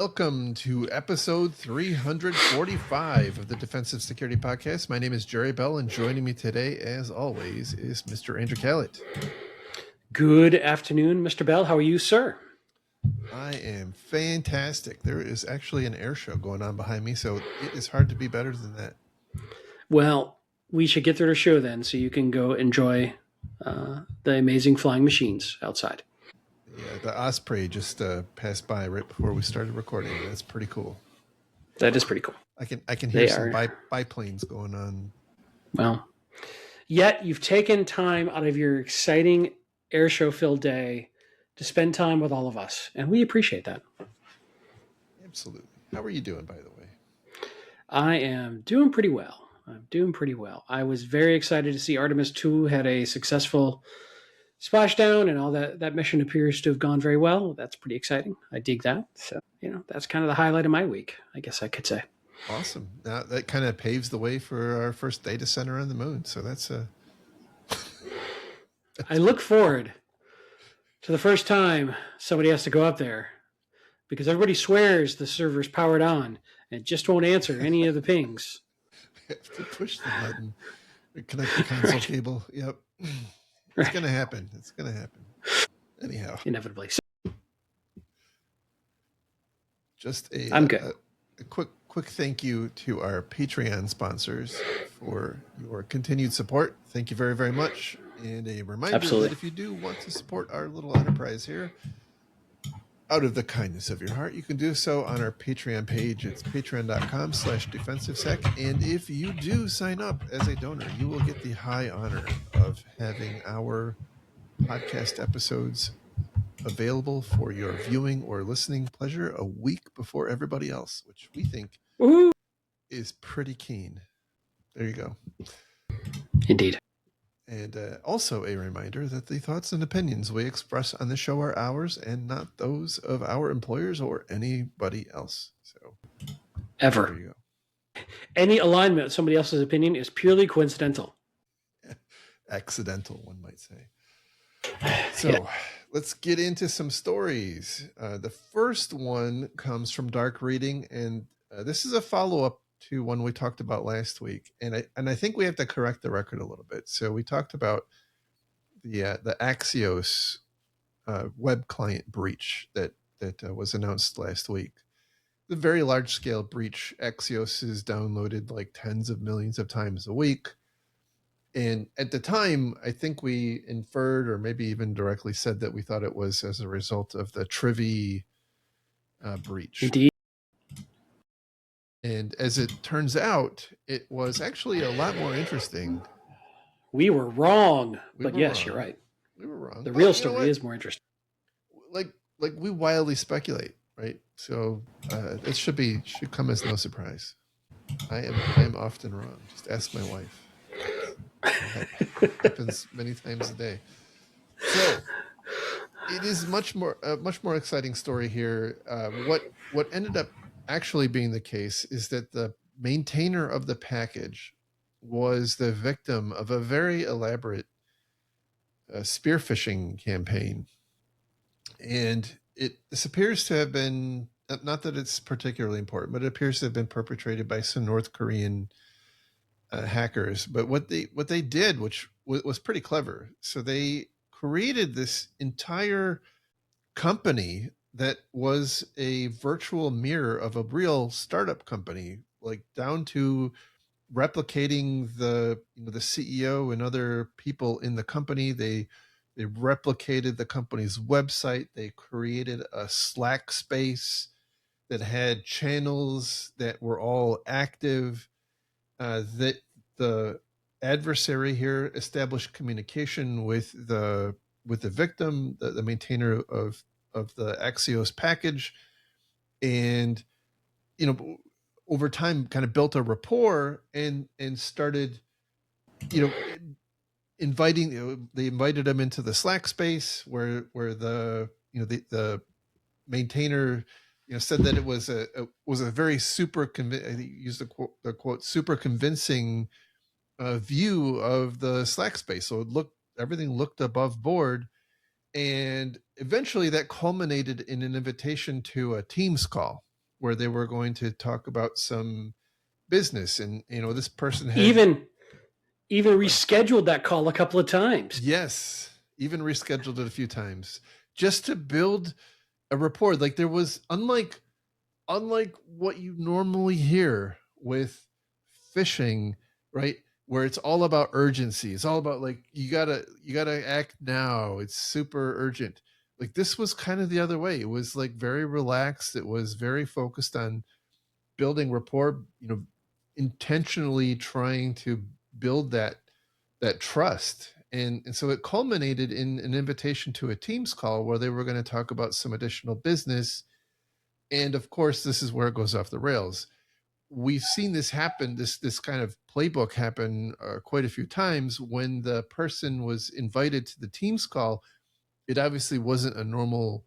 Welcome to episode 345 of the Defensive Security Podcast. My name is Jerry Bell, and joining me today, as always, is Mr. Andrew Callett. Good afternoon, Mr. Bell. How are you, sir? I am fantastic. There is actually an air show going on behind me, so it is hard to be better than that. Well, we should get through the show then so you can go enjoy the amazing flying machines outside. Yeah, the Osprey just passed by right before we started recording. That's pretty cool. That is pretty cool. I can hear some biplanes going on. Well, yet you've taken time out of your exciting air show filled day to spend time with all of us, and we appreciate that. Absolutely. How are you doing, by the way? I am doing pretty well. I was very excited to see Artemis 2 had a successful splashdown, and all that mission appears to have gone very well. That's pretty exciting. I dig that. So, that's kind of the highlight of my week, I guess I could say. Awesome. Now that kind of paves the way for our first data center on the moon. So that's I look forward to the first time somebody has to go up there, because everybody swears the server's powered on and it just won't answer any of the pings. We have to push the button, connect the console cable. Yep. It's going to happen. It's going to happen. Anyhow. Inevitably. Just I'm good. A quick thank you to our Patreon sponsors for your continued support. Thank you very, very much. And a reminder that if you do want to support our little enterprise here, out of the kindness of your heart, you can do so on our Patreon page. It's patreon.com/defensivesec. And if you do sign up as a donor, you will get the high honor of having our podcast episodes available for your viewing or listening pleasure a week before everybody else, which we think is pretty keen. There you go. Indeed. And also a reminder that the thoughts and opinions we express on the show are ours and not those of our employers or anybody else. So, ever. There you go. Any alignment with somebody else's opinion is purely coincidental. Accidental, one might say. So, Let's get into some stories. The first one comes from Dark Reading, and this is a follow-up to one we talked about last week, and I think we have to correct the record a little bit. So we talked about the Axios web client breach that was announced last week. The very large-scale breach. Axios is downloaded like tens of millions of times a week. And at the time, I think we inferred or maybe even directly said that we thought it was as a result of the Trivy breach. Indeed. And as it turns out, it was actually a lot more interesting. We were wrong, but yes, you're right. We were wrong. The real story is more interesting. Like we wildly speculate, right? So it should come as no surprise. I am often wrong. Just ask my wife. That happens many times a day. So it is much more exciting story here. What ended up actually being the case is that the maintainer of the package was the victim of a very elaborate spear phishing campaign, and this appears to have been, not that it's particularly important, but it appears to have been perpetrated by some North Korean hackers. But what they did, which was pretty clever, so they created this entire company that was a virtual mirror of a real startup company, like down to replicating the CEO and other people in the company. They replicated the company's website. They created a Slack space that had channels that were all active. That the adversary here established communication with the victim, the maintainer of the Axios package, and over time kind of built a rapport and started inviting. They invited him into the Slack space where the maintainer said that it was a very super used the quote super convincing view of the Slack space. So everything looked above board. And eventually that culminated in an invitation to a Teams call. where they were going to talk about some business, and this person had even rescheduled that call a couple of times. yes, even rescheduled it a few times just to build a rapport. Like there was unlike what you normally hear with phishing, right? Where it's all about urgency. It's all about like you gotta act now. It's super urgent. Like this was kind of the other way. It was like very relaxed. It was very focused on building rapport, intentionally trying to build that trust. And so it culminated in an invitation to a Teams call where they were going to talk about some additional business. And of course, this is where it goes off the rails. We've seen this happen, this kind of playbook happen quite a few times. When the person was invited to the Teams call, it obviously wasn't a normal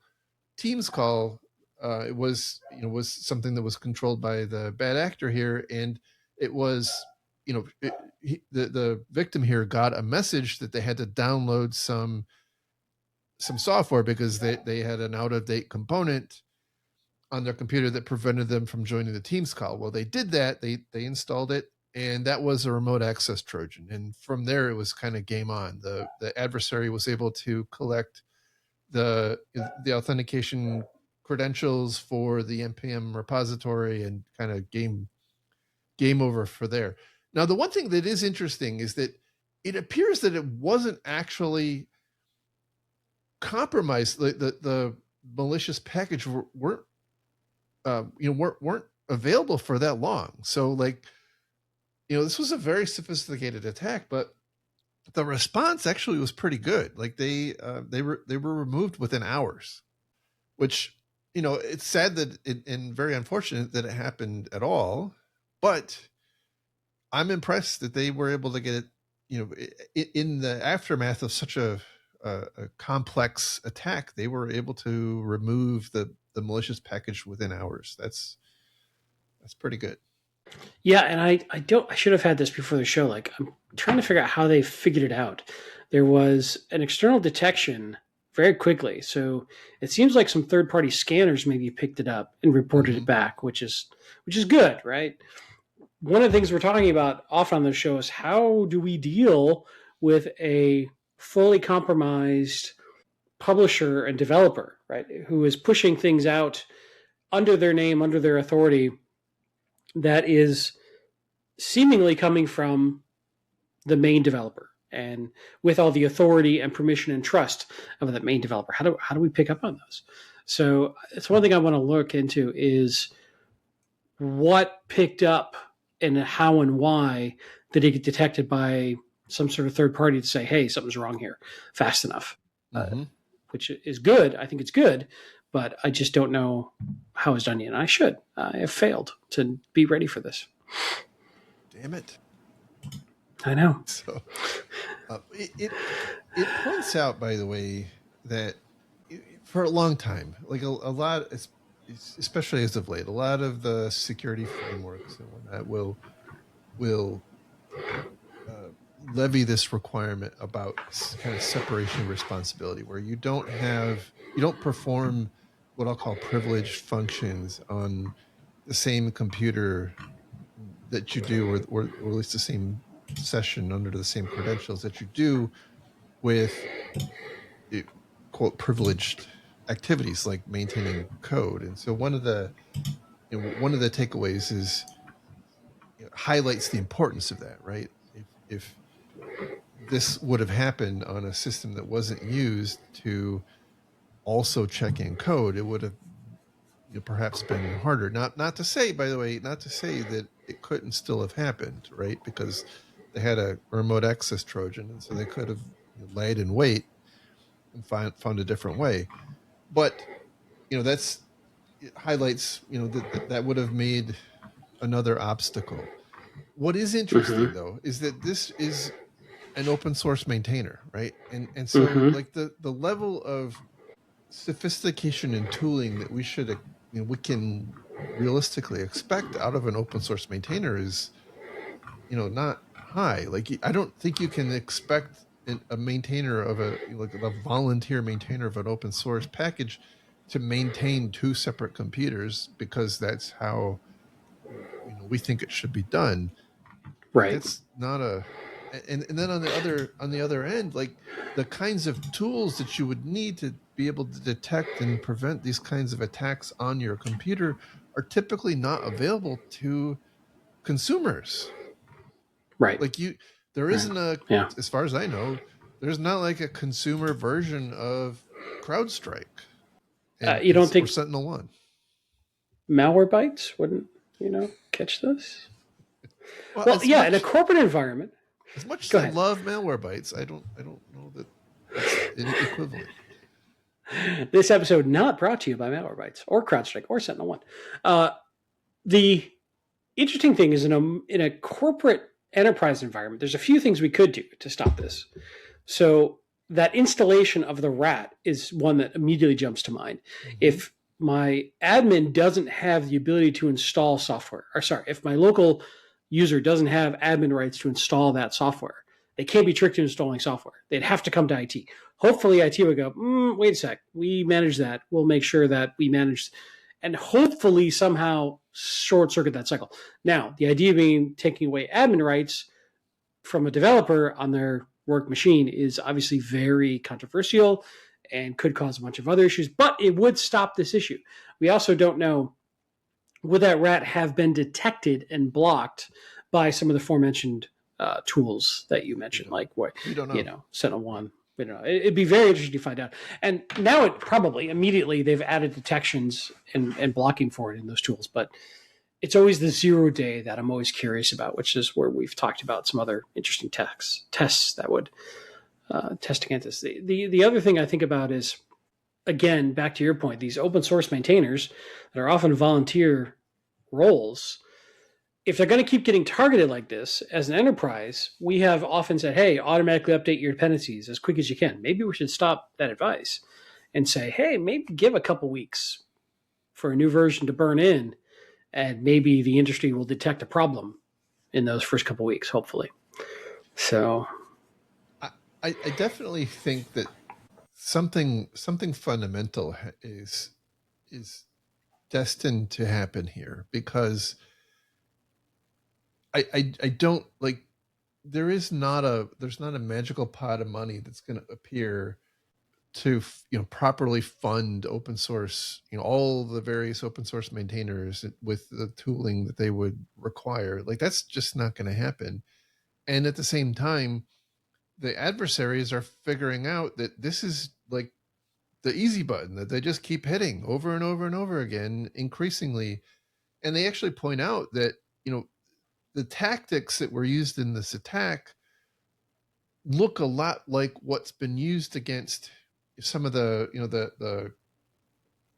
Teams call. It was something that was controlled by the bad actor here, and it was the victim here got a message that they had to download some software because they had an out of date component on their computer that prevented them from joining the Teams call. Well, they did that. They installed it, and that was a remote access Trojan. And from there, it was kind of game on. The adversary was able to collect the authentication credentials for the npm repository and kind of game over for there. Now, the one thing that is interesting is that it appears that it wasn't actually compromised. The malicious package weren't available for that long. So this was a very sophisticated attack, but the response actually was pretty good. Like they were removed within hours, which it's sad that and very unfortunate that it happened at all. But I'm impressed that they were able to get it in the aftermath of such a complex attack. They were able to remove the malicious package within hours. That's pretty good. Yeah, and I should have had this before the show. Like I'm trying to figure out how they figured it out. There was an external detection very quickly. So it seems like some third-party scanners maybe picked it up and reported it back, which is good, right? One of the things we're talking about often on the show is how do we deal with a fully compromised publisher and developer, right, who is pushing things out under their name, under their authority, that is seemingly coming from the main developer and with all the authority and permission and trust of that main developer. How do we pick up on those? So it's one thing I want to look into is what picked up and how and why did it get detected by some sort of third party to say, hey, something's wrong here fast enough, which is good. I think it's good, but I just don't know how it's done yet. And I have failed to be ready for this. Damn it. I know. So it points out, by the way, that for a long time, like a lot, especially as of late, a lot of the security frameworks and whatnot will levy this requirement about kind of separation of responsibility, where you don't perform what I'll call privileged functions on the same computer that you do, or at least the same session under the same credentials that you do with quote privileged activities like maintaining code. And so one of the takeaways is highlights the importance of that, right? If this would have happened on a system that wasn't used to also check in code, it would have perhaps been harder. Not to say, by the way, that it couldn't still have happened, right? Because they had a remote access Trojan, and so they could have laid in wait and found a different way. But it highlights that would have made another obstacle. What is interesting though is that this is an open source maintainer, right? And so like the level of sophistication and tooling that we can realistically expect out of an open source maintainer is not high. Like I don't think you can expect a maintainer of a volunteer maintainer of an open source package to maintain two separate computers because that's how we think it should be done. Right. That's not a and then on the other end, like the kinds of tools that you would need to be able to detect and prevent these kinds of attacks on your computer are typically not available to consumers. Right. Like there Right. isn't a, Yeah. as far as I know, there's not like a consumer version of CrowdStrike and You don't or think Sentinel-1. Malwarebytes wouldn't, catch this? Well, Well, yeah, in a corporate environment. as much as Go I ahead. love Malwarebytes, I don't know that it's equivalent. This episode not brought to you by Malwarebytes or CrowdStrike or Sentinel-1. The interesting thing is in a corporate enterprise environment, there's a few things we could do to stop this. So that installation of the rat is one that immediately jumps to mind. Mm-hmm. If my admin doesn't have the ability to install software, if my local user doesn't have admin rights to install that software, they can't be tricked into installing software. They'd have to come to IT. Hopefully IT would go, wait a sec, we manage that. We'll make sure that we manage, and hopefully somehow short circuit that cycle. Now, the idea being taking away admin rights from a developer on their work machine is obviously very controversial and could cause a bunch of other issues, but it would stop this issue. We also don't know, would that rat have been detected and blocked by some of the aforementioned tools that you mentioned, like what, we don't know. Sentinel-1. We don't know. It'd be very interesting to find out. And now it probably immediately they've added detections and blocking for it in those tools, but it's always the 0 day that I'm always curious about, which is where we've talked about some other interesting tests that would test against this. The other thing I think about is, again, back to your point, these open source maintainers that are often volunteer roles, if they're going to keep getting targeted like this as an enterprise, we have often said, hey, automatically update your dependencies as quick as you can. Maybe we should stop that advice and say, hey, maybe give a couple weeks for a new version to burn in, and maybe the industry will detect a problem in those first couple weeks, hopefully. So I definitely think that something fundamental is destined to happen here, because I don't like, there's not a magical pot of money that's going to appear to properly fund open source, all the various open source maintainers with the tooling that they would require. Like, that's just not going to happen. And at the same time, the adversaries are figuring out that this is like the easy button that they just keep hitting over and over and over again, increasingly. And they actually point out that, the tactics that were used in this attack look a lot like what's been used against some of the, the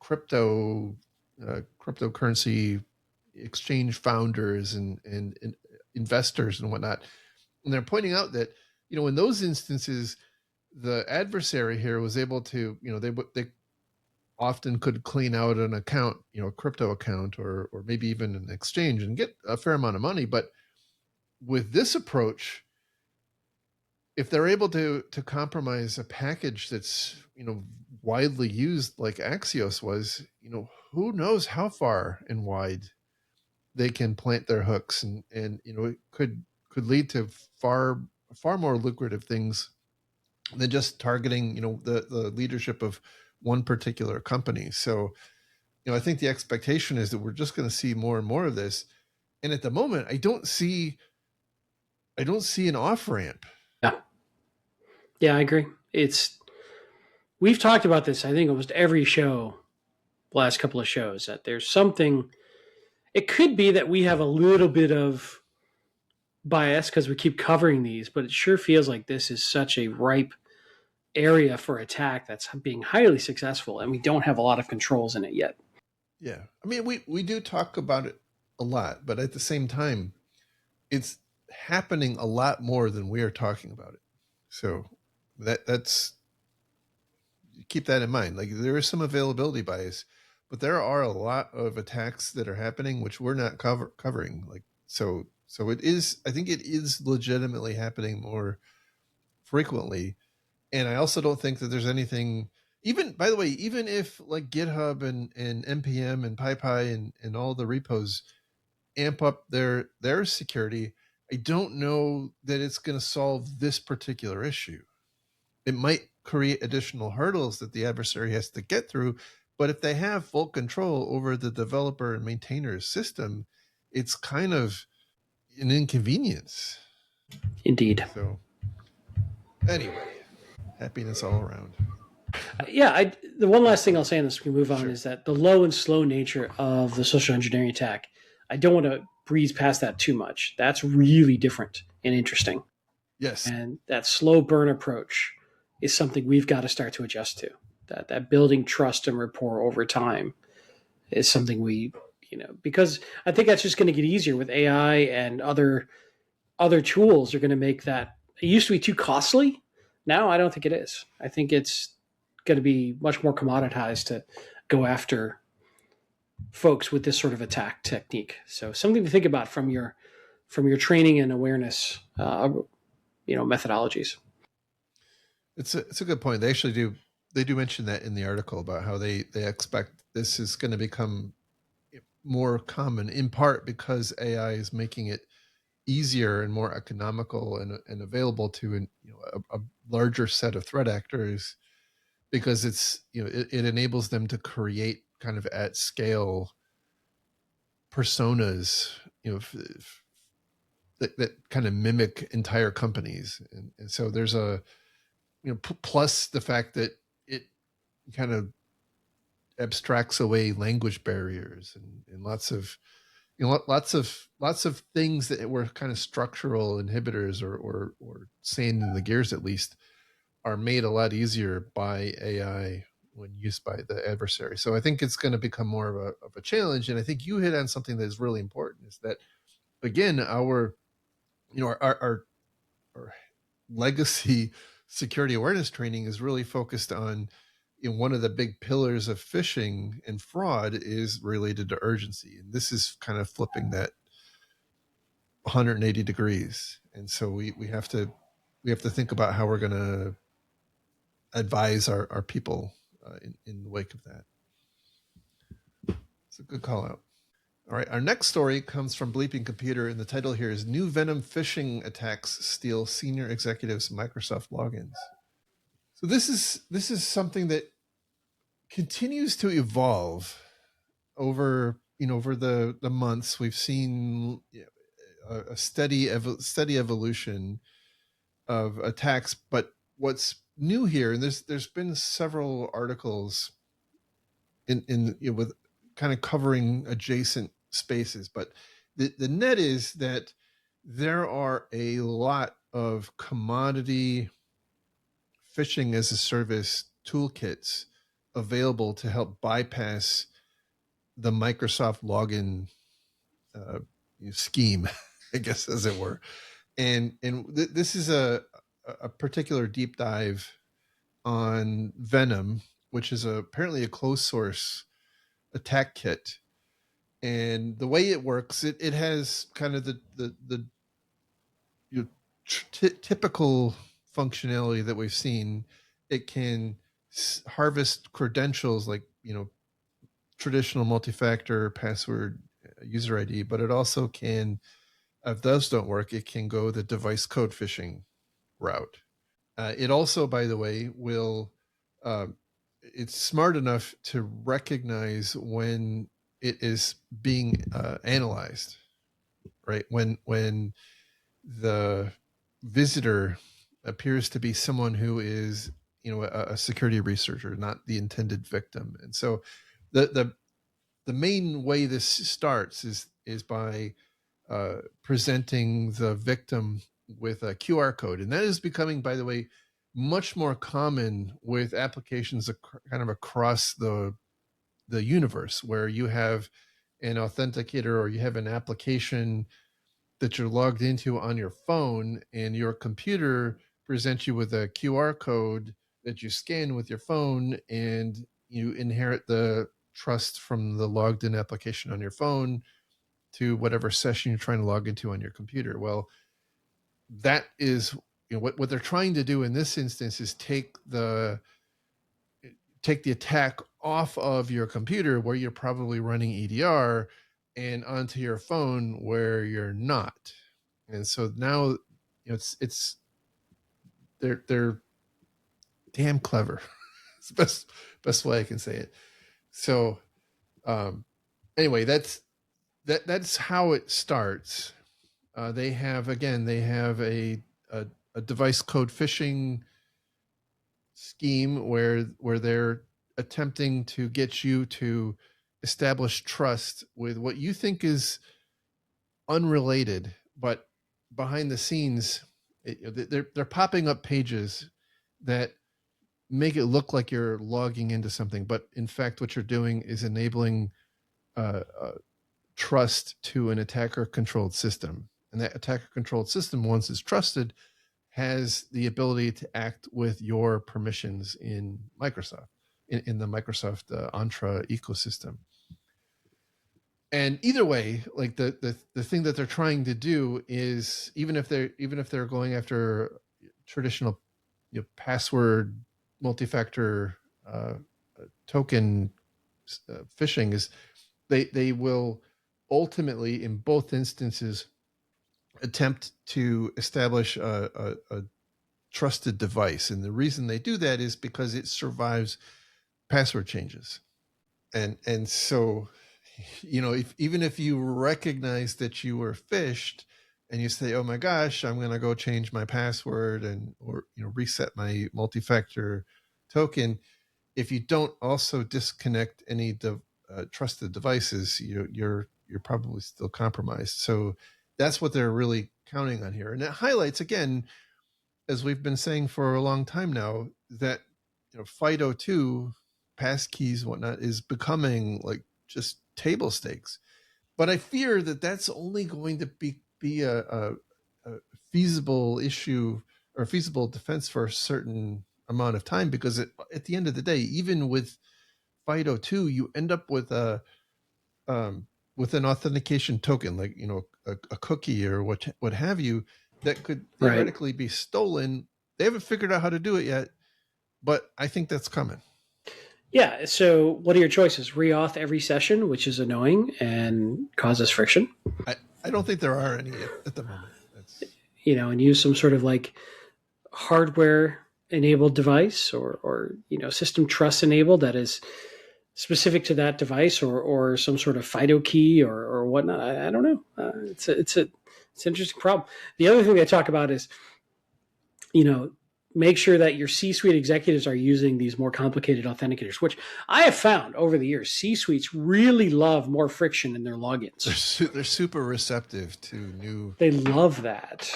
cryptocurrency exchange founders and investors and whatnot. And they're pointing out that, in those instances, the adversary here was able to, they often could clean out an account, a crypto account or maybe even an exchange, and get a fair amount of money. But with this approach, if they're able to compromise a package that's, widely used like Axios was, who knows how far and wide they can plant their hooks, and it could lead to far more lucrative things than just targeting, the leadership of one particular company. So, I think the expectation is that we're just going to see more and more of this. And at the moment, I don't see an off ramp. Yeah, I agree. We've talked about this, I think, almost every show, the last couple of shows, that there's something. It could be that we have a little bit of bias because we keep covering these, but it sure feels like this is such a ripe area for attack that's being highly successful, and we don't have a lot of controls in it yet. Yeah. I mean, we do talk about it a lot, but at the same time, it's happening a lot more than we are talking about it. So that's keep that in mind. Like, there is some availability bias, but there are a lot of attacks that are happening which we're not covering. Like, so it is, I think it is legitimately happening more frequently. And I also don't think that there's anything, even, by the way, even if like GitHub and npm and PyPy and all the repos amp up their security, I don't know that it's going to solve this particular issue. It might create additional hurdles that the adversary has to get through, but if they have full control over the developer and maintainer's system, it's kind of an inconvenience. Indeed. So anyway, happiness all around. Yeah, the one last thing I'll say on this, we move on, Sure. is that the low and slow nature of the social engineering attack, I don't want to breeze past that too much. That's really different and interesting. Yes. And that slow burn approach is something we've got to start to adjust to. That building trust and rapport over time is something we, because I think that's just going to get easier with AI and other tools are going to make that. It used to be too costly. Now I don't think it is. I think it's going to be much more commoditized to go after folks with this sort of attack technique. So something to think about from your training and awareness, methodologies. It's a good point. They do mention that in the article about how they expect this is going to become more common, in part because AI is making it easier and more economical and available to a larger set of threat actors, because it enables them to create kind of at scale personas, that kind of mimic entire companies, and so there's a plus the fact that it kind of abstracts away language barriers and lots of lots of things that were kind of structural inhibitors or sand in the gears, at least, are made a lot easier by AI when used by the adversary. So I think it's going to become more of a challenge. And I think you hit on something that is really important, is that, again, our legacy security awareness training is really focused on, one of the big pillars of phishing and fraud is related to urgency. And this is kind of flipping that 180 degrees. And so we have to think about how we're going to advise our people in the wake of that. It's a good call out. All right, our next story comes from Bleeping Computer, and the title here is New Venom Phishing Attacks Steal Senior Executives' Microsoft Logins. So this is something that continues to evolve over the months. We've seen a steady evolution of attacks, but what's new here, and there's been several articles in with kind of covering adjacent spaces, but the net is that there are a lot of commodity phishing as a service toolkits available to help bypass the Microsoft login scheme, I guess, as it were. And this is a particular deep dive on Venom, which is apparently a closed source attack kit. And the way it works, it has kind of the typical functionality that we've seen. It can harvest credentials like traditional multi-factor password, user ID, but it also can, if those don't work, it can go the device code phishing route. It also, by the way, will it's smart enough to recognize when it is being analyzed, right? When the visitor appears to be someone who is a security researcher, not the intended victim. And so the main way this starts is by presenting the victim with a QR code, and that is becoming, by the way, much more common with applications kind of across the universe, where you have an authenticator or you have an application that you're logged into on your phone, and your computer presents you with a QR code that you scan with your phone, and you inherit the trust from the logged in application on your phone to whatever session you're trying to log into on your computer. Well, that is what they're trying to do in this instance, is take take the attack off of your computer where you're probably running EDR and onto your phone where you're not. And so now it's they're damn clever. It's the best way I can say it. So anyway, that's how it starts. They have a device code phishing scheme where they're attempting to get you to establish trust with what you think is unrelated, but behind the scenes, they're popping up pages that make it look like you're logging into something, but in fact, what you're doing is enabling trust to an attacker-controlled system, and that attacker-controlled system, once it's trusted, has the ability to act with your permissions in Microsoft, in the Microsoft Entra ecosystem. And either way, like the thing that they're trying to do is, even if they're going after traditional password multi-factor token phishing, is they will ultimately, in both instances, attempt to establish a trusted device. And the reason they do that is because it survives password changes. And so, even if you recognize that you were phished and you say, oh my gosh, I'm going to go change my password or reset my multi-factor token, if you don't also disconnect any trusted devices, you're probably still compromised. So that's what they're really counting on here. And it highlights, again, as we've been saying for a long time now, that FIDO2, passkeys, whatnot, is becoming like just table stakes. But I fear that that's only going to be a feasible issue or feasible defense for a certain amount of time, because at the end of the day, even with FIDO2, you end up with with an authentication token, like a cookie or what have you, that could theoretically be stolen. They haven't figured out how to do it yet, but I think that's coming. Yeah. So, what are your choices? Reauth every session, which is annoying and causes friction. I don't think there are any at the moment. And use some sort of like hardware enabled device or system trust enabled that is specific to that device, or some sort of FIDO key or whatnot. I don't know. It's an interesting problem. The other thing they talk about is, make sure that your C-suite executives are using these more complicated authenticators, which I have found over the years, C-suites really love more friction in their logins. They're super receptive to new. They love that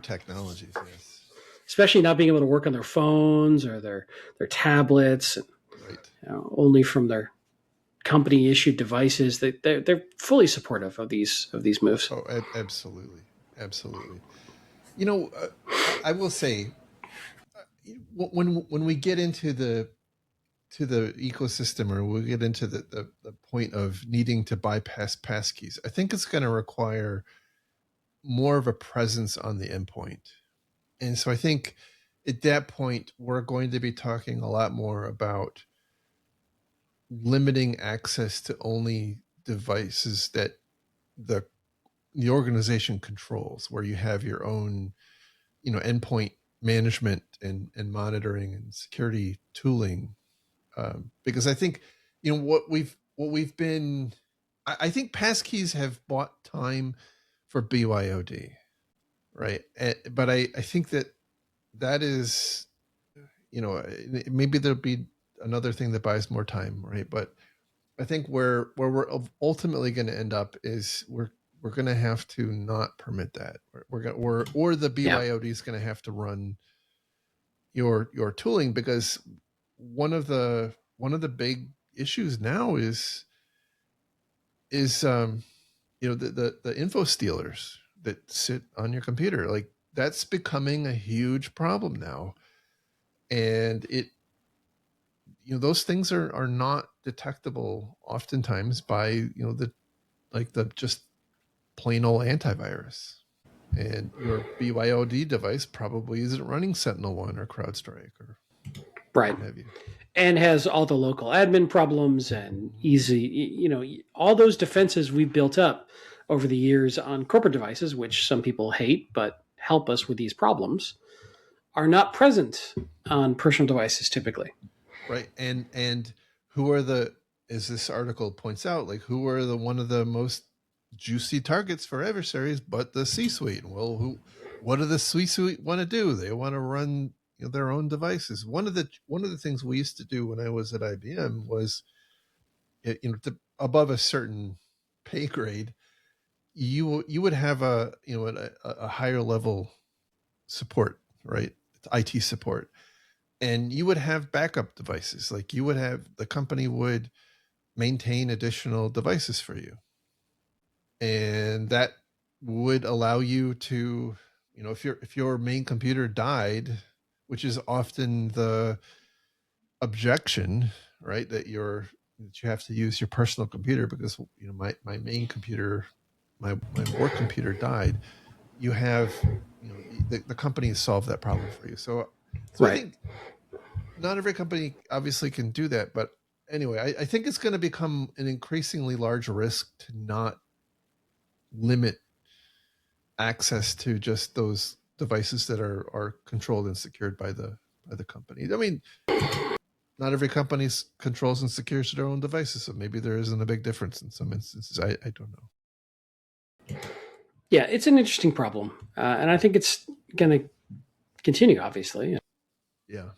technologies, yes. Especially not being able to work on their phones or their tablets, right. Only from their company issued devices. They're fully supportive of these moves. Oh, absolutely. I will say, when we get into the ecosystem, or we get into the point of needing to bypass passkeys, I think it's going to require more of a presence on the endpoint. And so I think at that point, we're going to be talking a lot more about limiting access to only devices that the organization controls, where you have your own, endpoint management and monitoring and security tooling. Because I think, what we've been, I think passkeys have bought time for BYOD, right? But I think that is, maybe there'll be another thing that buys more time, right? But I think where we're ultimately going to end up is we're going to have to not permit that. Or the BYOD is going to have to run your tooling, because one of the big issues now is the info stealers that sit on your computer. Like, that's becoming a huge problem now, and those things are not detectable oftentimes by the just plain old antivirus. And your BYOD device probably isn't running SentinelOne or CrowdStrike or right. what have you. and has all the local admin problems and easy, all those defenses we've built up over the years on corporate devices, which some people hate but help us with these problems, are not present on personal devices typically. Right. And who are the, as this article points out, like who are the one of the most juicy targets for adversaries but the C-suite? Well, what do the C-suite want to do? They want to run their own devices. One of the things we used to do when I was at IBM was above a certain pay grade, you would have a higher level support, right? IT support. And you would have backup devices. Like the company would maintain additional devices for you. And that would allow you to, if your main computer died, which is often the objection, right? That you have to use your personal computer because my main computer, my work computer died. You have, the company has solved that problem for you. So Right. I think not every company obviously can do that, but anyway, I think it's going to become an increasingly large risk to not limit access to just those devices that are controlled and secured by the company. I mean, not every company controls and secures their own devices, so maybe there isn't a big difference in some instances. I don't know. Yeah, it's an interesting problem, and I think it's going to continue. Obviously. Yeah.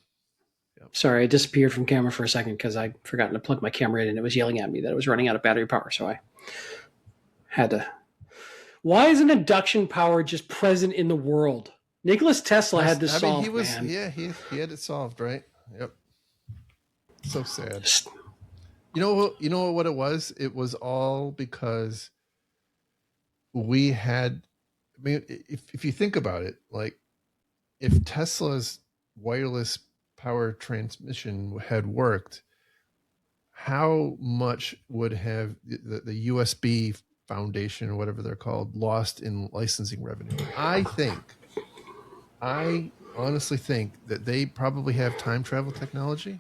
Sorry, I disappeared from camera for a second because I forgot to plug my camera in and it was yelling at me that it was running out of battery power. So I had to. Why isn't induction power just present in the world? Nikola Tesla had this solved, man. Yeah, he had it solved, right? Yep. So sad. You know what it was? It was all because we had. I mean, if you think about it, like if Tesla's wireless power transmission had worked, how much would have the USB Foundation or whatever they're called lost in licensing revenue? I honestly think that they probably have time travel technology,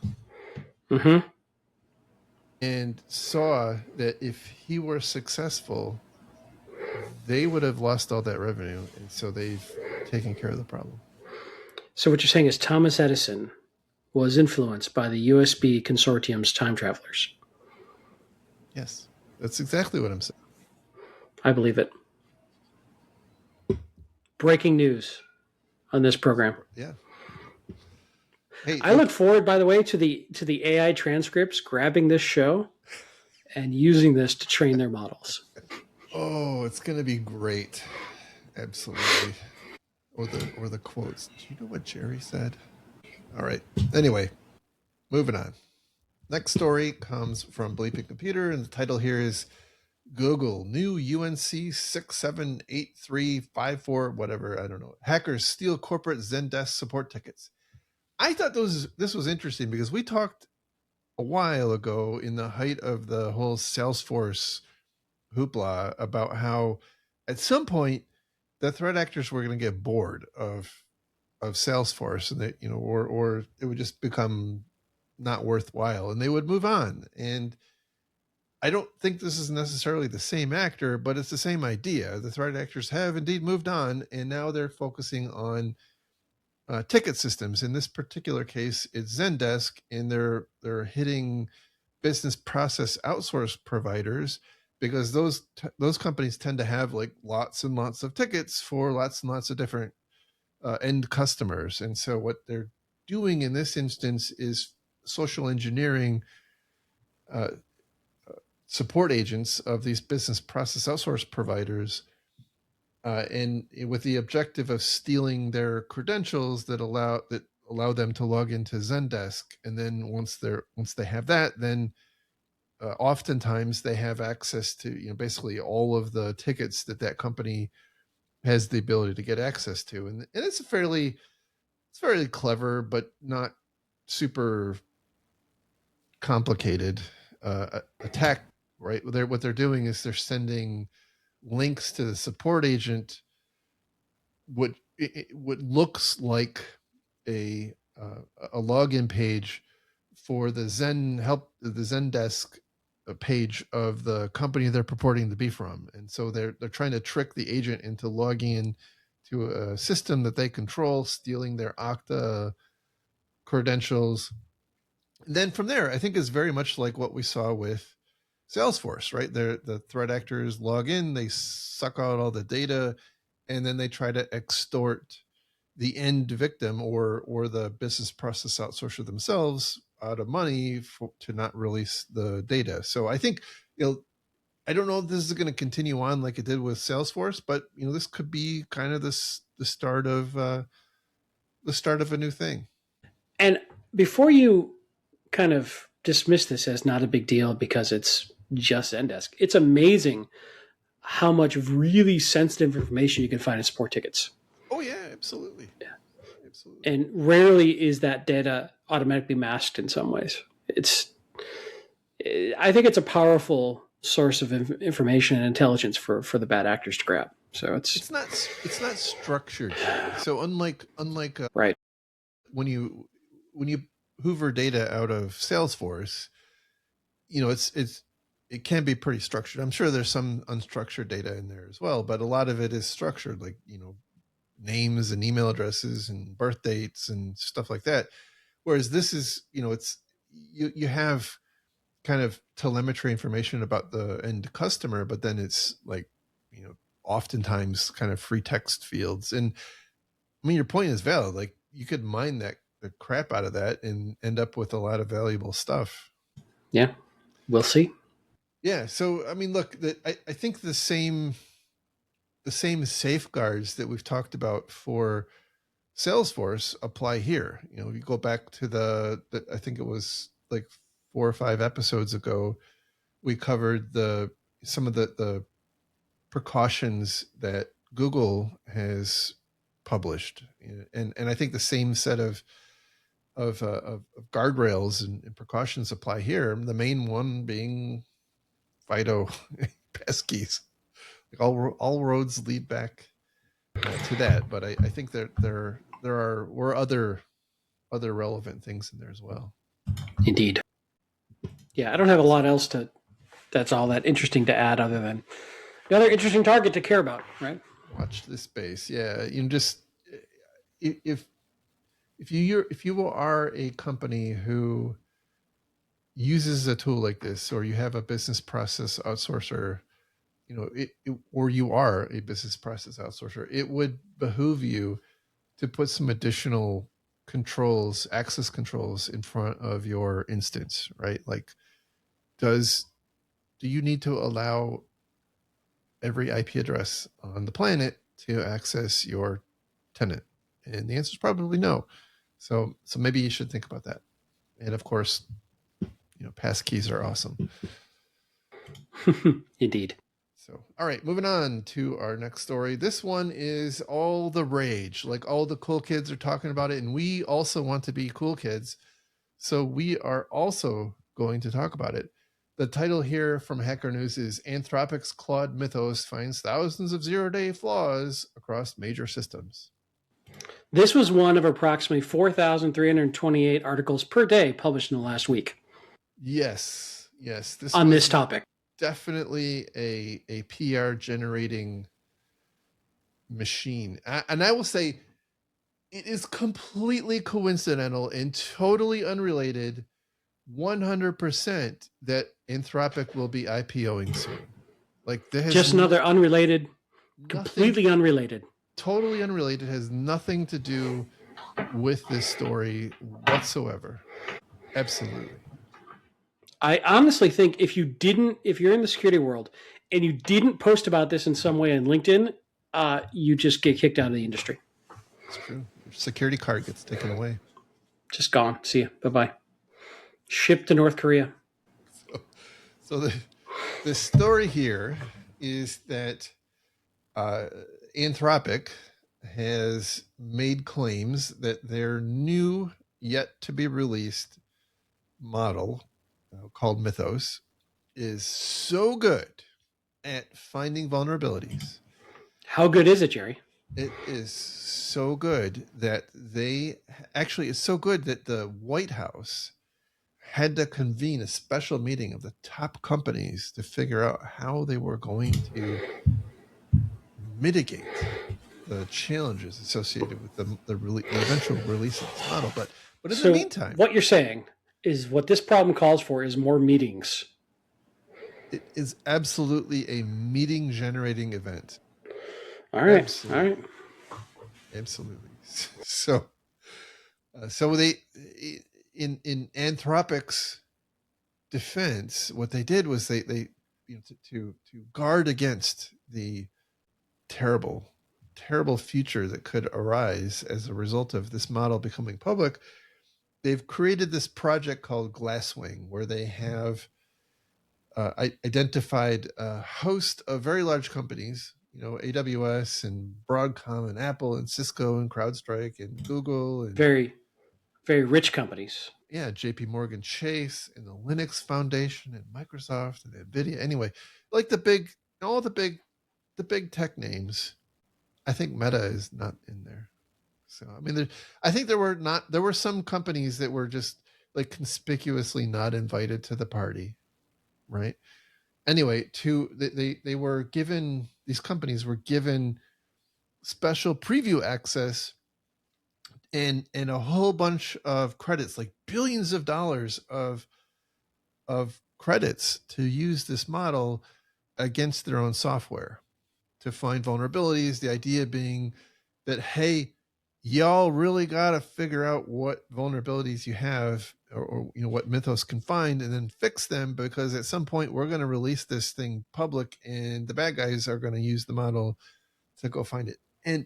and saw that if he were successful, they would have lost all that revenue, and so they've taken care of the problem. So what you're saying is Thomas Edison was influenced by the USB consortium's time travelers. Yes, that's exactly what I'm saying. I believe it. Breaking news on this program. Yeah. Hey, I look forward, by the way, to the AI transcripts grabbing this show and using this to train their models. Oh, it's going to be great. Absolutely. Or the quotes. Do you know what Jerry said? All right. Anyway, moving on. Next story comes from Bleeping Computer, and the title here is Google new UNC 678354, whatever, I don't know. Hackers steal corporate Zendesk support tickets. I thought this was interesting because we talked a while ago in the height of the whole Salesforce hoopla about how at some point the threat actors were going to get bored of Salesforce, and that or it would just become not worthwhile and they would move on. And I don't think this is necessarily the same actor, but it's the same idea. The threat actors have indeed moved on, and now they're focusing on ticket systems. In this particular case, it's Zendesk, and they're hitting business process outsource providers because those companies tend to have like lots and lots of tickets for lots and lots of different end customers. And so what they're doing in this instance is social engineering support agents of these business process outsource providers, and with the objective of stealing their credentials that allow them to log into Zendesk. And then once they have that, then oftentimes they have access to basically all of the tickets that company has the ability to get access to. And it's fairly clever, but not super complicated attack. Right, what they're doing is they're sending links to the support agent, what looks like a login page for the Zendesk page of the company they're purporting to be from, and so they're trying to trick the agent into logging in to a system that they control, stealing their Okta credentials. And then from there, I think is very much like what we saw with Salesforce, right? The threat actors log in, they suck out all the data, and then they try to extort the end victim or the business process outsourcer themselves out of money to not release the data. So I think, I don't know if this is going to continue on like it did with Salesforce, but this could be kind of the start of a new thing. And before you kind of dismiss this as not a big deal because it's just Zendesk, it's amazing how much really sensitive information you can find in support tickets. Oh yeah, absolutely. Yeah. Absolutely. And rarely is that data automatically masked in some ways. I think it's a powerful source of information and intelligence for the bad actors to grab. So it's not structured. So unlike right, when you hoover data out of Salesforce, it can be pretty structured. I'm sure there's some unstructured data in there as well, but a lot of it is structured, like names and email addresses and birth dates and stuff like that. Whereas this is, it's you have kind of telemetry information about the end customer, but then it's like, oftentimes kind of free text fields. And I mean, your point is valid. Like you could mine the crap out of that and end up with a lot of valuable stuff. Yeah, we'll see. Yeah. So, I mean, look, I think the same safeguards that we've talked about for Salesforce apply here. You go back to I think it was like 4 or 5 episodes ago, we covered some of the precautions that Google has published, and I think the same set of guardrails and precautions apply here. The main one being FIDO passkeys. Like all roads lead back to that, but I think there were other relevant things in there as well. Indeed. Yeah, I don't have a lot else that's all that interesting to add other than another interesting target to care about, right? Watch this space. Yeah, just if you are a company who uses a tool like this, or you have a business process outsourcer, or you are a business process outsourcer, it would behoove you to put some additional controls, access controls in front of your instance, right? Like, do you need to allow every IP address on the planet to access your tenant? And the answer is probably no. So maybe you should think about that. And of course, passkeys are awesome. Indeed. So, all right, moving on to our next story. This one is all the rage. Like, all the cool kids are talking about it, and we also want to be cool kids. So we are also going to talk about it. The title here from Hacker News is Anthropic's Claude Mythos finds thousands of zero-day flaws across major systems. This was one of approximately 4,328 articles per day published in the last week. Yes. This topic. Definitely a PR generating machine. And I will say it is completely coincidental and totally unrelated 100% that Anthropic will be IPOing soon. Like, just another unrelated, completely unrelated. Totally unrelated, has nothing to do with this story whatsoever. Absolutely. I honestly think if you're in the security world and you didn't post about this in some way on LinkedIn, you just get kicked out of the industry. It's true. Your security card gets taken away. Just gone. See you. Bye-bye. Shipped to North Korea. So the story here is that Anthropic has made claims that their new, yet to be released model called Mythos is so good at finding vulnerabilities. How good is it, Jerry? It is so good that it's so good that the White House had to convene a special meeting of the top companies to figure out how they were going to mitigate the challenges associated with the eventual release of this model. But in the So meantime, what you're saying is what this problem calls for is more meetings. it is absolutely a meeting generating event. All right. Absolutely. All right. Absolutely. So they in Anthropic's defense, what they did was they to guard against the terrible future that could arise as a result of this model becoming public. They've created this project called Glasswing, where they have identified a host of very large companies, AWS and Broadcom and Apple and Cisco and CrowdStrike and Google and very, very rich companies. Yeah, JP Morgan Chase and the Linux Foundation and Microsoft and Nvidia. Anyway, like all the big tech names. I think Meta is not in there. So I mean, I think there were some companies that were just like conspicuously not invited to the party, right? Anyway, they were given, these companies were given special preview access and a whole bunch of credits, like billions of dollars of credits to use this model against their own software to find vulnerabilities. The idea being that, hey, y'all really got to figure out what vulnerabilities you have, or what Mythos can find, and then fix them, because at some point we're going to release this thing public and the bad guys are going to use the model to go find it. And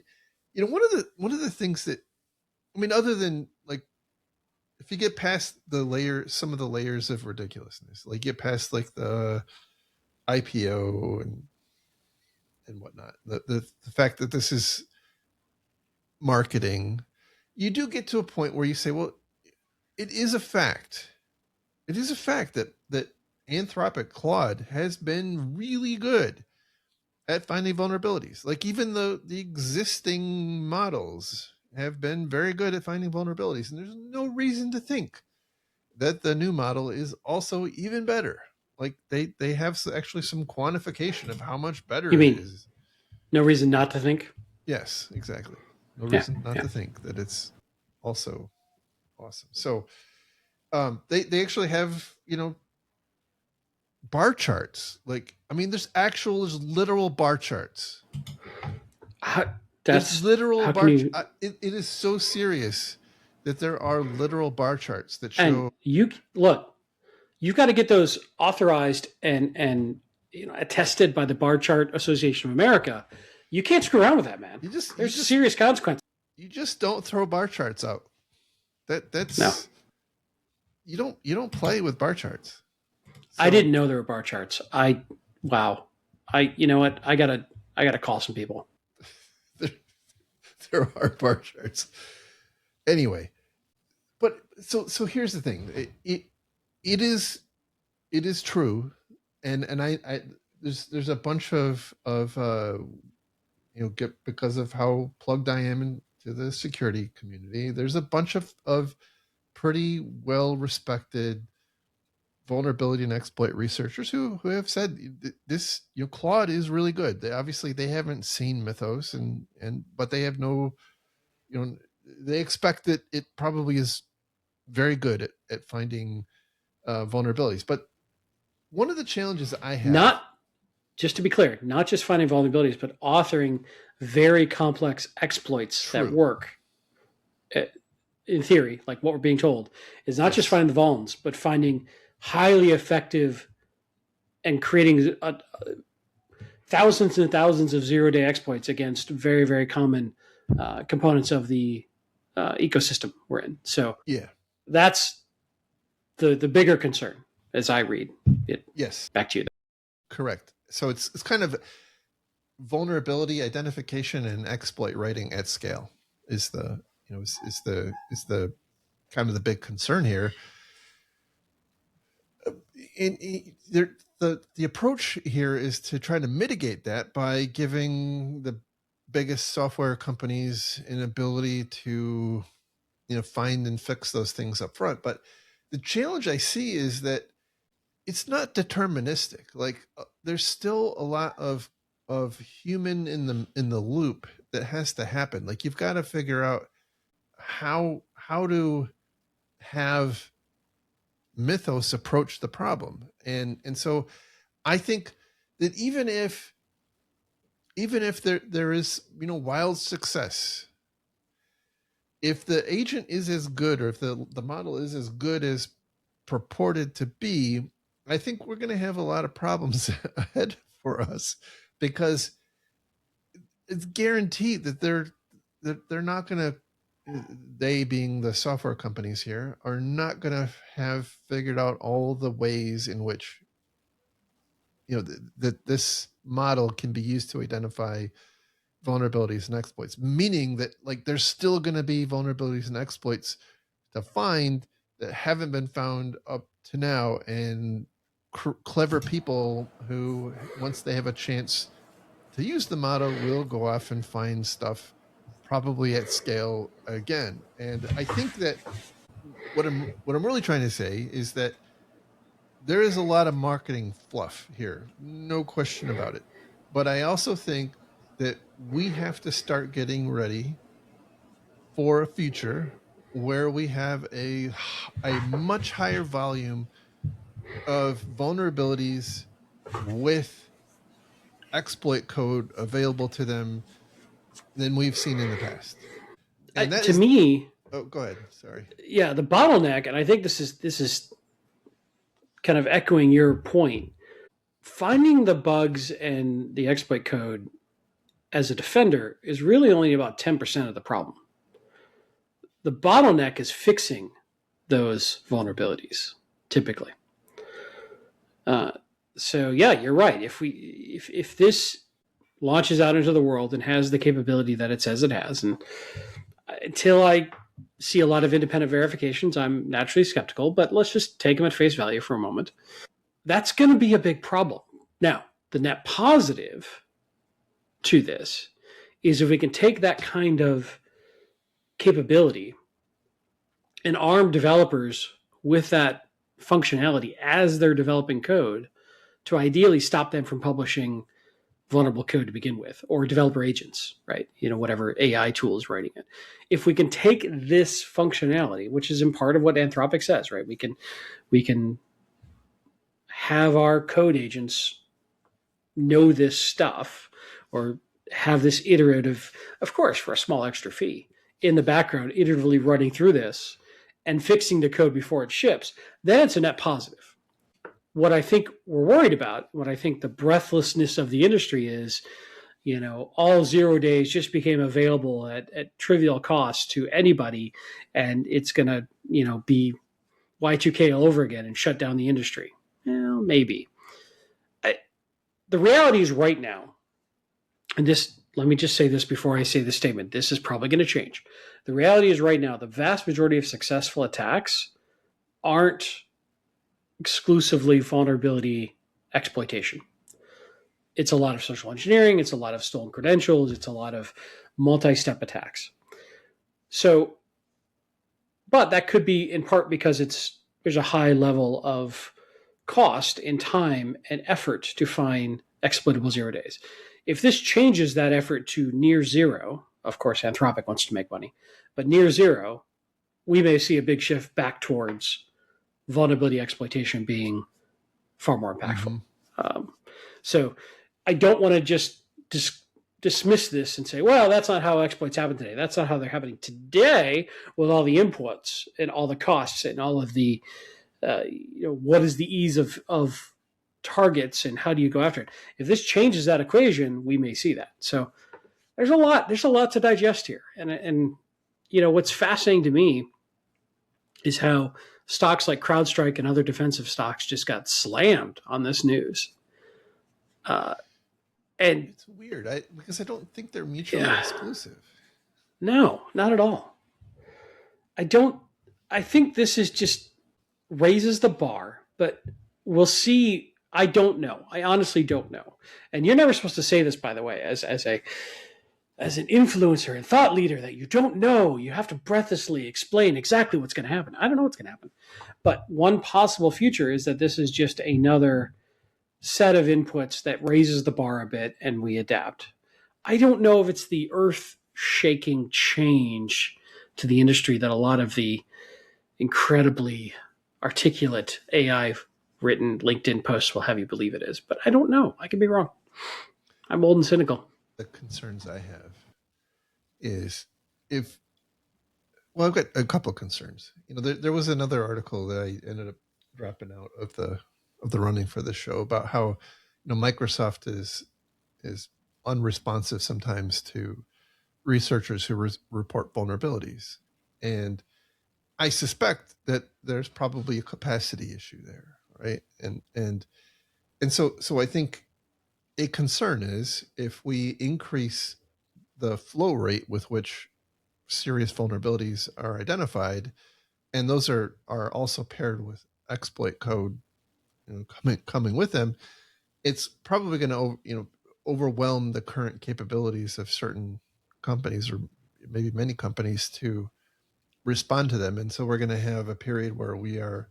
one of the things that, I mean, other than like, if you get past some of the layers of ridiculousness, like get past like the IPO and whatnot, the fact that this is marketing, you do get to a point where you say, well, it is a fact that Anthropic Claude has been really good at finding vulnerabilities. Like even the existing models have been very good at finding vulnerabilities, and there's no reason to think that the new model is also even better. Like they have actually some quantification of how much better You it mean is. no reason not to think? Yes, exactly. No Yeah, reason not yeah. to think that it's also awesome. So they actually have bar charts. Like, I mean, there's literal bar charts. How, There's that's literal how can bar. you? It is so serious that there are literal bar charts that And show. you look, you've got to get those authorized and attested by the Bar Chart Association of America. You can't screw around with that, man. There's serious consequences. You just don't throw bar charts out. That's No. You don't play with bar charts. So, I didn't know there were bar charts. Wow. You know what? I gotta call some people. There are bar charts. Anyway, but so here's the thing. It is true, and I there's a bunch of because of how plugged I am into the security community. There's a bunch of pretty well respected vulnerability and exploit researchers who have said this, Claude is really good. They haven't seen Mythos, but they have no, they expect that it probably is very good at finding vulnerabilities. But one of the challenges I have, not just to be clear, not just finding vulnerabilities, but authoring very complex exploits that work. In theory, like what we're being told, is not just finding the vulns, but finding highly effective and creating thousands and thousands of zero-day exploits against very, very common components of the ecosystem we're in. So yeah, that's the bigger concern as I read it. Yes. Back to you. Correct. So it's kind of vulnerability identification and exploit writing at scale is the kind of the big concern here. The approach here is to try to mitigate that by giving the biggest software companies an ability to find and fix those things up front. But The challenge I see is that it's not deterministic. Like there's still a lot of human in the loop that has to happen. Like you've got to figure out how to have Mythos approach the problem. And so I think that even if there is, wild success, if the agent is as good, or if the model is as good as purported to be, I think we're going to have a lot of problems ahead for us, because it's guaranteed that they're not going to, they being the software companies here, are not going to have figured out all the ways in which that this model can be used to identify vulnerabilities and exploits, meaning that like there's still going to be vulnerabilities and exploits to find that haven't been found up to now, and clever people who, once they have a chance to use the model, will go off and find stuff, probably at scale again. And I think that what I'm really trying to say is that there is a lot of marketing fluff here, no question about it. But I also think that we have to start getting ready for a future where we have a much higher volume of vulnerabilities with exploit code available to them than we've seen in the past. And that to me, oh, go ahead. Sorry. Yeah, the bottleneck, and I think this is kind of echoing your point. Finding the bugs and the exploit code as a defender is really only about 10% of the problem. The bottleneck is fixing those vulnerabilities, typically. So yeah, you're right. If this launches out into the world and has the capability that it says it has, and until I see a lot of independent verifications, I'm naturally skeptical, but let's just take them at face value for a moment. That's going to be a big problem. Now, the net positive to this is if we can take that kind of capability and arm developers with that functionality as they're developing code, to ideally stop them from publishing vulnerable code to begin with, or developer agents, right? Whatever AI tool is writing it. If we can take this functionality, which is in part of what Anthropic says, right? We can have our code agents know this stuff, or have this iterative, of course, for a small extra fee, in the background, iteratively running through this and fixing the code before it ships, then it's a net positive. What I think we're worried about, what I think the breathlessness of the industry is, all 0 days just became available at trivial cost to anybody, and it's going to, be Y2K all over again and shut down the industry. Well, maybe. The reality is right now, and let me just say this before I say the statement, this is probably going to change. The reality is right now, the vast majority of successful attacks aren't exclusively vulnerability exploitation. It's a lot of social engineering. It's a lot of stolen credentials. It's a lot of multi-step attacks. So, but that could be in part because there's a high level of cost and time and effort to find exploitable 0 days. If this changes that effort to near zero, of course, Anthropic wants to make money, but near zero, we may see a big shift back towards vulnerability exploitation being far more impactful. Mm-hmm. So I don't want to just dismiss this and say, well, that's not how exploits happen today. That's not how they're happening today, with all the inputs and all the costs and all of the, what is the ease of targets and how do you go after it? If this changes that equation, we may see that. So there's a lot to digest here. And what's fascinating to me is how stocks like CrowdStrike and other defensive stocks just got slammed on this news. And it's weird because I don't think they're mutually exclusive. No, not at all. I think this is just raises the bar, but we'll see. I don't know. I honestly don't know. And you're never supposed to say this, by the way, as as an influencer and thought leader that you don't know. You have to breathlessly explain exactly what's going to happen. I don't know what's going to happen. But one possible future is that this is just another set of inputs that raises the bar a bit and we adapt. I don't know if it's the earth shaking change to the industry that a lot of the incredibly articulate AI written LinkedIn posts will have you believe it is. But I don't know. I could be wrong. I'm old and cynical. The concerns I have is if, well, I've got a couple of concerns. There was another article that I ended up dropping out of the running for the show about how Microsoft is unresponsive sometimes to researchers who report vulnerabilities, and I suspect that there's probably a capacity issue there, right? And so I think a concern is if we increase the flow rate with which serious vulnerabilities are identified, and those are also paired with exploit code coming with them, it's probably going to overwhelm the current capabilities of certain companies, or maybe many companies, to respond to them. And so we're going to have a period where we are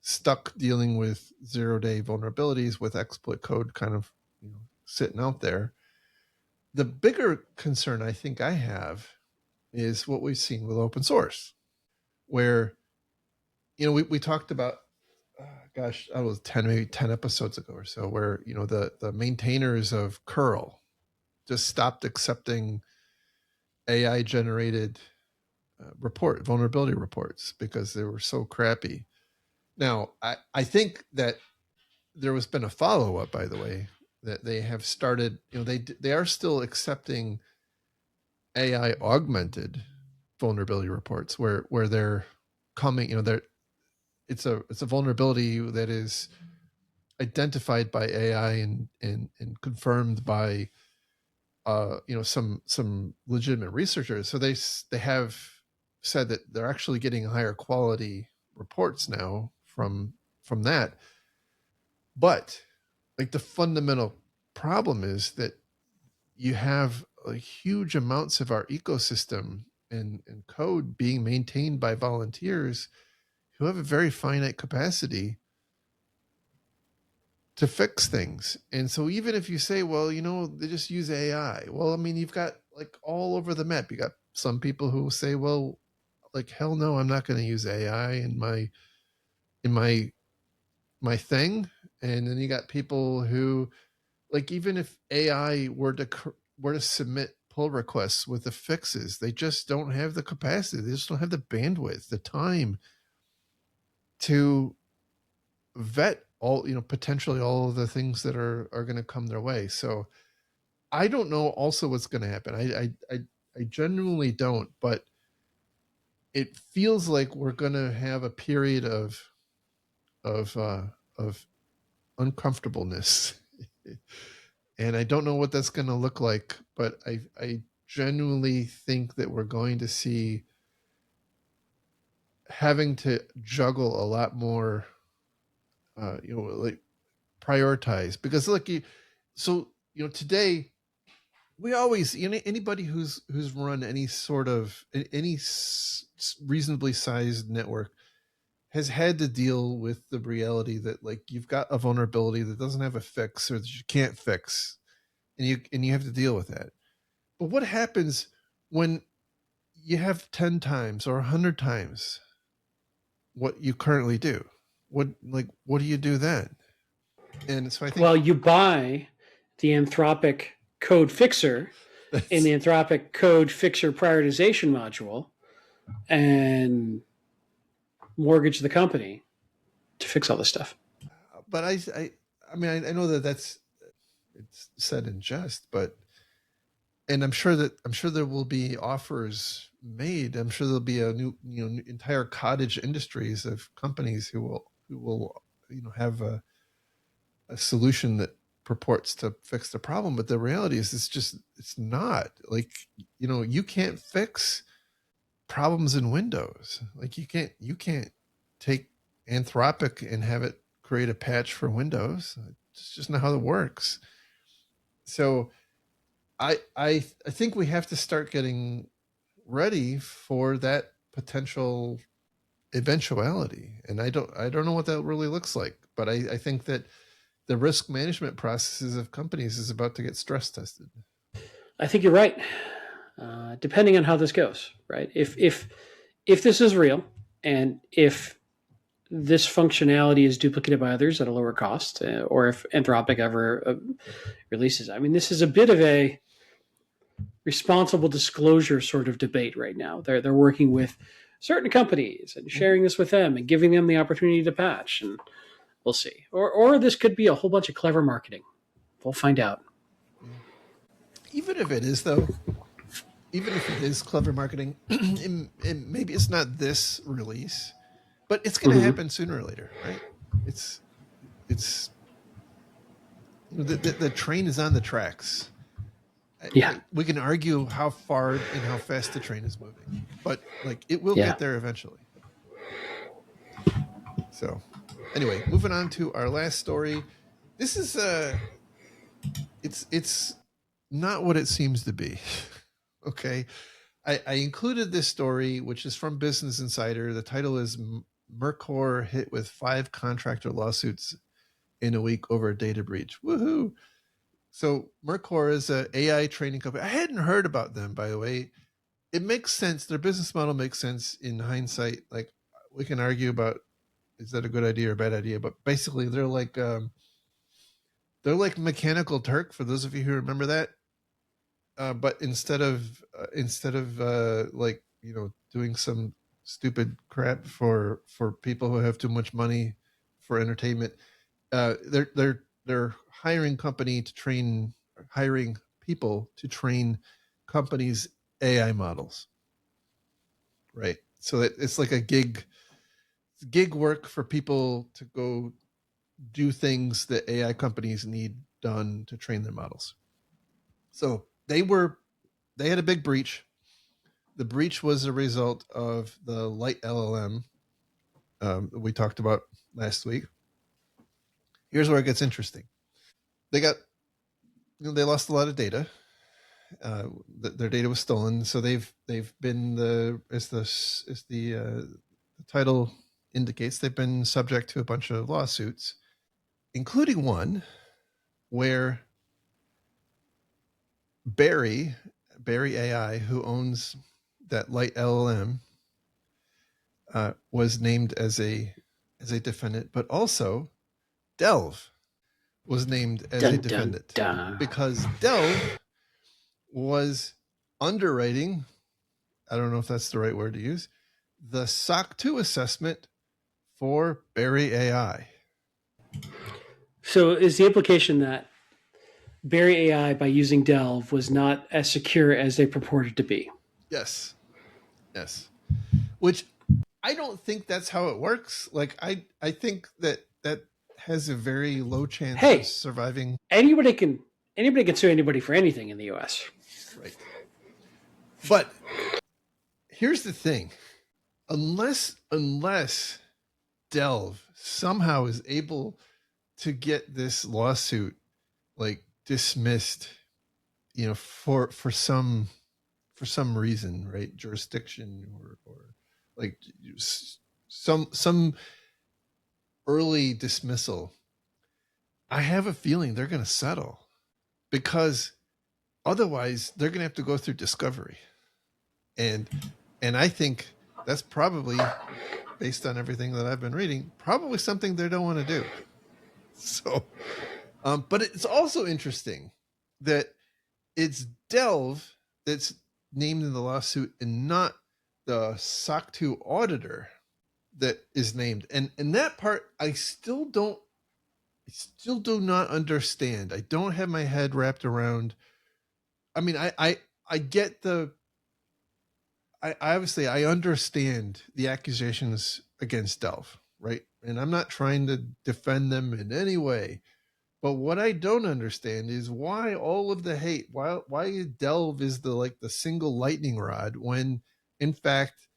stuck dealing with 0-day vulnerabilities with exploit code kind of sitting out there. The bigger concern I think I have is what we've seen with open source, where we talked about, gosh, I was 10 episodes ago or so, where the maintainers of curl just stopped accepting AI generated vulnerability reports because they were so crappy. Now I think that there has been a follow-up, by the way, that they have started, they are still accepting AI augmented vulnerability reports where they're coming, it's a vulnerability that is identified by AI and confirmed by some legitimate researchers. So they have said that they're actually getting higher quality reports now from that. But like the fundamental problem is that you have huge amounts of our ecosystem and code being maintained by volunteers who have a very finite capacity to fix things. And so even if you say, well, they just use AI, well, I mean, you've got like all over the map, you got some people who say, well, like, hell no, I'm not going to use AI in my thing. And then you got people who, like, even if AI were to submit pull requests with the fixes, they just don't have the capacity, they just don't have the bandwidth, the time to vet all, potentially all of the things that are going to come their way. So I don't know also what's going to happen. I genuinely don't, but it feels like we're going to have a period of uncomfortableness. And I don't know what that's going to look like, but I genuinely think that we're going to see having to juggle a lot more, like prioritize, because look, today we always, anybody who's run any sort of any reasonably sized network has had to deal with the reality that, like, you've got a vulnerability that doesn't have a fix or that you can't fix, and you have to deal with that. But what happens when you have 10 times or 100 times what you currently do? What do you do then? And so I think, well, you buy the Anthropic code fixer in the Anthropic code fixer prioritization module and mortgage the company to fix all this stuff. but I mean, I know that's it's said in jest, but, and I'm sure there will be offers made. I'm sure there'll be a new, entire cottage industries of companies who will have a solution that purports to fix the problem. But the reality is, it's not like, you can't fix problems in Windows. Like you can't take Anthropic and have it create a patch for Windows. It's just not how it works. So I think we have to start getting ready for that potential eventuality, and I don't know what that really looks like, but I think that the risk management processes of companies is about to get stress tested. I think you're right. Depending on how this goes, right? If this is real, and if this functionality is duplicated by others at a lower cost, or if Anthropic ever releases, I mean, this is a bit of a responsible disclosure sort of debate right now. They're working with certain companies and sharing this with them and giving them the opportunity to patch, and we'll see. Or this could be a whole bunch of clever marketing. We'll find out. Yeah. Even if it is, though, even if it is clever marketing, maybe it's not this release, but it's going to Mm-hmm. happen sooner or later, right? It's it's the train is on the tracks. Yeah, We can argue how far and how fast the train is moving, but like it will yeah. get there eventually. So, anyway, moving on to our last story. This is it's not what it seems to be. Okay, I included this story, which is from Business Insider. The title is Mercor hit with 5 contractor lawsuits in a week over a data breach. Woohoo! So Mercor is an AI training company. I hadn't heard about them, by the way. It makes sense. Their business model makes sense in hindsight. Like we can argue about is that a good idea or a bad idea, but basically they're like Mechanical Turk for those of you who remember that. But instead of like doing some stupid crap for people who have too much money for entertainment, they're hiring people to train companies' AI models, right? So it's like a gig work for people to go do things that AI companies need done to train their models. So they had a big breach. The breach was a result of the Light LLM we talked about last week. Here's where it gets interesting. They got they lost a lot of data. Their data was stolen, so they've been the title indicates they've been subject to a bunch of lawsuits, including one where Barry AI, who owns that Light LLM, was named as a defendant, but also Delve was named as a Dun dun defendant dun. because Delve was underwriting. I don't know if that's the right word to use. The SOC 2 assessment for Barry AI. So is the implication that Barry AI, by using Delve, was not as secure as they purported to be? Yes. Yes. Which I don't think that's how it works. Like I think that has a very low chance of Hey, surviving. anybody can sue anybody for anything in the U.S. Right. But here's the thing. Unless Delve somehow is able to get this lawsuit like dismissed, for some reason, right? Jurisdiction or like some early dismissal. I have a feeling they're going to settle because otherwise they're going to have to go through discovery. And I think that's probably, based on everything that I've been reading, probably something they don't want to do. So, but it's also interesting that it's Delve that's named in the lawsuit and not the SOC 2 auditor that is named. And that part I still do not understand. I don't have my head wrapped around. I mean, I get I obviously I understand the accusations against Delve, right? And I'm not trying to defend them in any way. But what I don't understand is why all of the hate. Why Delve is the single lightning rod when, in fact,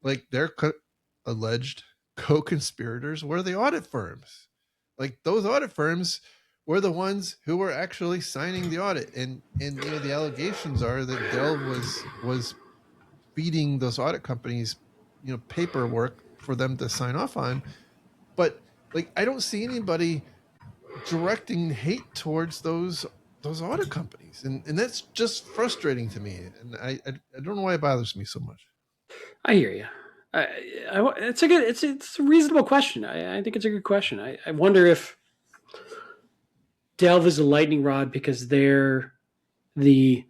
like their alleged co-conspirators were the audit firms. Like those audit firms we're the ones who were actually signing the audit, and the allegations are that Dell was feeding those audit companies paperwork for them to sign off on. But like, I don't see anybody directing hate towards those audit companies, and that's just frustrating to me, and I don't know why it bothers me so much. I hear you. It's a reasonable question. I think it's a good question. I wonder if Delve is a lightning rod because they're the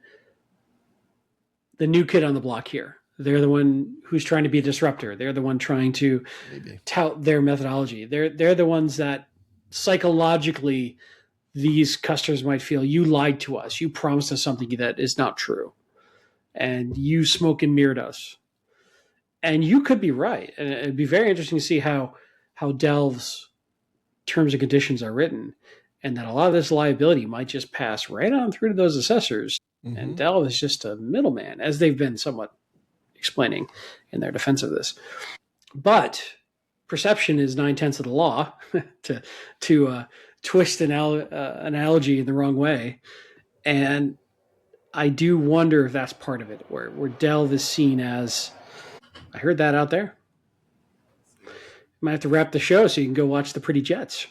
new kid on the block here. They're the one who's trying to be a disruptor. They're the one trying to tout their methodology. They're the ones that psychologically these customers might feel, you lied to us. You promised us something that is not true. And you smoke and mirrored us. And you could be right. And it'd be very interesting to see how Delve's terms and conditions are written, and that a lot of this liability might just pass right on through to those assessors. Mm-hmm. And Delve is just a middleman, as they've been somewhat explaining in their defense of this. But perception is 9/10 of the law, to twist an analogy in the wrong way. And I do wonder if that's part of it, where Delve is seen as, I heard that out there. Might have to wrap the show so you can go watch the pretty jets.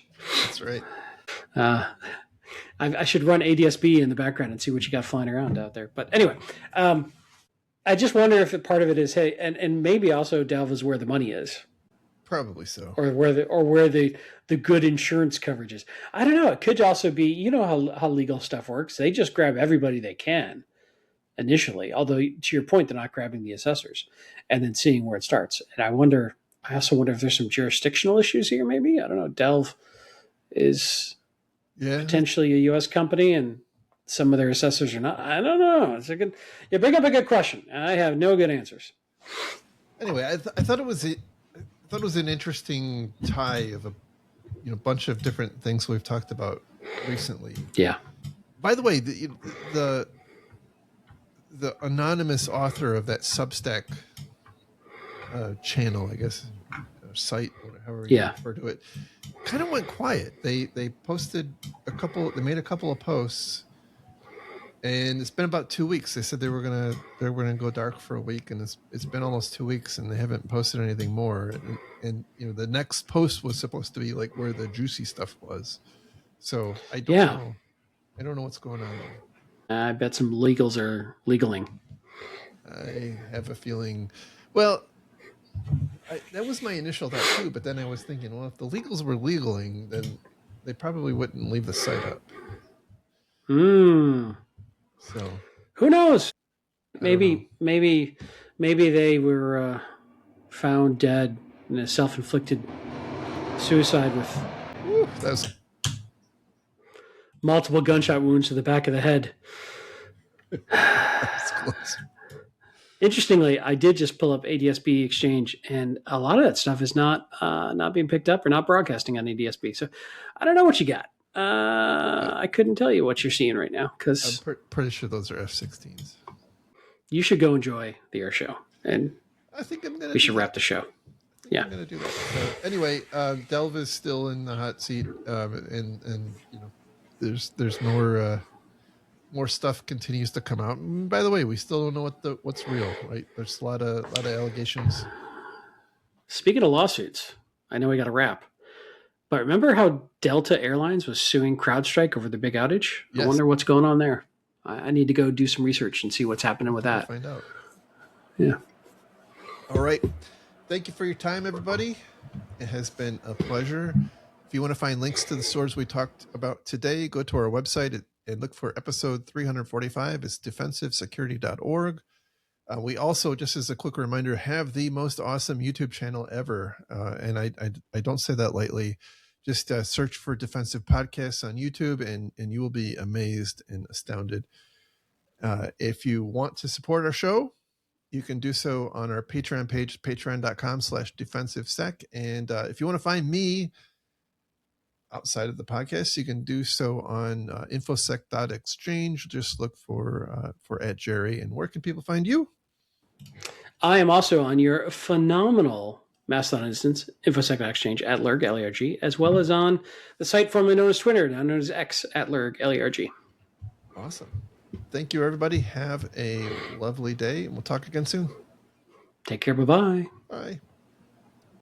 That's right. I should run ADSB in the background and see what you got flying around out there. But anyway, I just wonder if part of it is, hey, and maybe also Delve is where the money is. Probably so. Or where the good insurance coverage is. I don't know. It could also be, you know how legal stuff works. They just grab everybody they can initially, although to your point, they're not grabbing the assessors and then seeing where it starts. And I also wonder if there's some jurisdictional issues here, maybe. I don't know. Delve is potentially a U.S. company and some of their assessors are not. I don't know. You bring up a good question. I have no good answers. Anyway, I thought it was an interesting tie of a bunch of different things we've talked about recently. Yeah. By the way, the anonymous author of that Substack channel, I guess, site, however you refer to it, kind of went quiet. They posted they made a couple of posts, and it's been about 2 weeks. They said they were gonna go dark for a week, and it's been almost 2 weeks, and they haven't posted anything more. And the next post was supposed to be like where the juicy stuff was. So I don't know. I don't know what's going on there. I bet some legals are legaling. I have a feeling. Well, that was my initial thought too, but then I was thinking, well, if the legals were legaling, then they probably wouldn't leave the site up. So who knows? Maybe they were found dead in a self-inflicted suicide with that was multiple gunshot wounds to the back of the head. That's close. Interestingly, I did just pull up ADSB Exchange, and a lot of that stuff is not being picked up or not broadcasting on ADSB. So I don't know what you got. I couldn't tell you what you're seeing right now because I'm pretty sure those are F-16s. You should go enjoy the air show, and I think we should wrap the show. Yeah, I'm gonna do that. So anyway, Delve is still in the hot seat, and there's more stuff continues to come out. And by the way, we still don't know what's real, right? There's a lot of allegations. Speaking of lawsuits, I know we got to wrap, but remember how Delta Airlines was suing CrowdStrike over the big outage? Yes. I wonder what's going on there. I need to go do some research and see what's happening with that. We'll find out. Yeah. All right. Thank you for your time, everybody. It has been a pleasure. If you want to find links to the stores we talked about today, go to our website and look for episode 345. It's defensivesecurity.org. We also, just as a quick reminder, have the most awesome YouTube channel ever. And I don't say that lightly. Just search for Defensive Podcasts on YouTube, and you will be amazed and astounded. If you want to support our show, you can do so on our Patreon page, patreon.com/defensivesec. And if you want to find me outside of the podcast, you can do so on infosec.exchange. Just look for @Jerry. And where can people find you? I am also on your phenomenal Mastodon instance, InfoSec Exchange at Lerg, L-E-R-G, as well as on the site formerly known as Twitter, now known as X at Lerg, L-E-R-G. Awesome. Thank you, everybody. Have a lovely day, and we'll talk again soon. Take care. Bye-bye. Bye.